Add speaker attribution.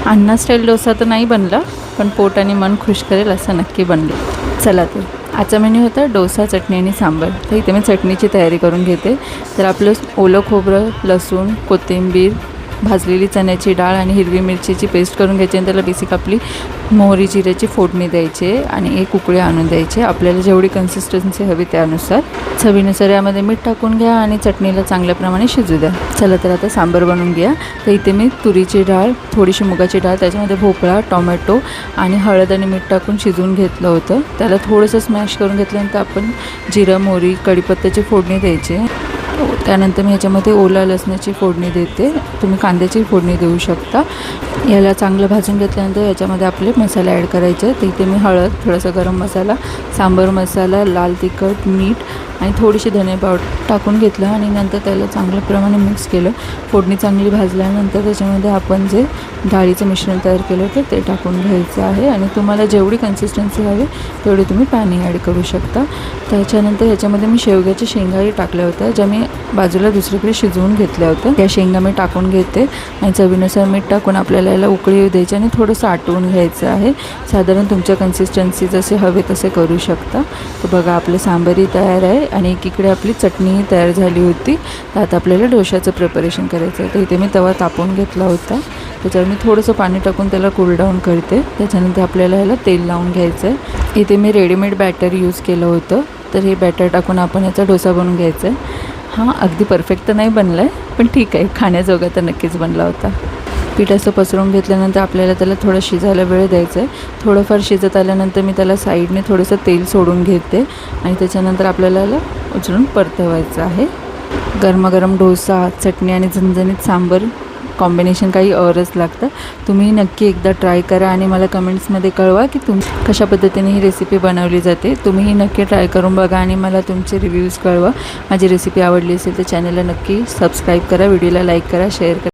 Speaker 1: अण्णा style dosa तर नाही बनला, पण पोट आणि मन खुश करेल असं नक्की बनलं। चला तर आजचा मेन्यू होता डोसा, चटणी आणि सांबार। तर इथे मी चटणीची तयारी करून घेते। तर आपलं ओलं खोबरं, लसूण, कोथिंबीर, भाजलेली चण्याची डाळ आणि हिरवी मिरचीची पेस्ट करून घ्यायची आणि त्याला बेसिक आपली मोहरी जिऱ्याची फोडणी द्यायची आणि एक उकळी आणून द्यायची। आपल्याला जेवढी कन्सिस्टन्सी हवी त्यानुसार चवीनुसार यामध्ये मीठ टाकून घ्या आणि चटणीला चांगल्या प्रमाणे शिजू द्या। चला तर आता सांबार बनवून घ्या। तर इथे मी तुरीची डाळ, थोडीशी मुगाची डाळ, त्याच्यामध्ये भोपळा, टोमॅटो आणि हळद आणि मीठ टाकून शिजवून घेतलं होतं। त्याला थोडंसं स्मॅश करून घेतल्यानंतर आपण जिरं, मोहरी, कढीपत्त्याची फोडणी द्यायची। त्यानंतर मी ह्याच्यामध्ये ओला लसणाची फोडणी देते। तुम्ही कांद्याची फोडणी देऊ शकता। याला चांगलं भाजून घेतल्यानंतर याच्यामध्ये आपले मसाले ॲड करायचे। तर इथे मी हळद, थोडासा गरम मसाला, सांबार मसाला, लाल तिखट, मीठ आणि थोडीशी धने पावडर टाकून घेतलं आणि नंतर त्याला चांगल्या प्रमाणे मिक्स केलं। फोडणी चांगली भाजल्यानंतर त्याच्यामध्ये आपण जे डाळीचं मिश्रण तयार केलं होतं ते टाकून घ्यायचं आहे आणि तुम्हाला जेवढी कन्सिस्टन्सी हवी तेवढी तुम्ही पाणी ॲड करू शकता। त्याच्यानंतर ह्याच्यामध्ये मी शेवग्याच्या शेंगाही टाकल्या होत्या, ज्या मी बाजूला दुसरीकडे शिजवून घेतल्या होत्या। त्या शेंगा मी टाकून घेते आणि चवीनुसार मीठ टाकून आपल्याला याला उकळी येऊ द्यायची आणि थोडंसं आटवून घ्यायचं आहे। साधारण तुमच्या कन्सिस्टन्सी जसे हवे तसे करू शकता। तर बघा आपलं सांबारही तयार आहे आणि एकीकडे आपली चटणीही तयार झाली होती। तर आता आपल्याला डोशाचं प्रिपरेशन करायचं आहे। तर इथे मी तवा तापवून घेतला होता, त्याच्यावर मी थोडंसं पाणी टाकून त्याला कूल डाऊन करते। त्याच्यानंतर आपल्याला याला तेल लावून घ्यायचं आहे। इथे मी रेडीमेड बॅटर यूज केलं होतं, तर हे बॅटर टाकून आपण याचा डोसा बनवून घ्यायचा आहे। हां, अगदी परफेक्ट तर नाही बनला आहे, पण ठीक आहे, खाण्याजोगा तर नक्कीच बनला होता। पीठ असं पसरवून घेतल्यानंतर आपल्याला त्याला थोडं शिजायला वेळ द्यायचा आहे। थोडंफार शिजत आल्यानंतर मी त्याला साईडने थोडंसं तेल सोडून घेते आणि त्याच्यानंतर आपल्याला याला उचलून परतवायचं आहे। गरमागरम डोसा, चटणी आणि झणझणीत सांबार कॉम्बिनेशन काही औरच लागतं। तुम्ही नक्की एकदा ट्राय करा आणि मला कमेंट्समध्ये कळवा की कशा पद्धतीने ही रेसिपी बनवली जाते। तुम्हीही नक्की ट्राय करून बघा आणि मला तुमचे रिव्ह्यूज कळवा। माझी रेसिपी आवडली असेल तर चॅनलला नक्की सबस्क्राईब करा, व्हिडिओला लाईक करा, शेअर करा।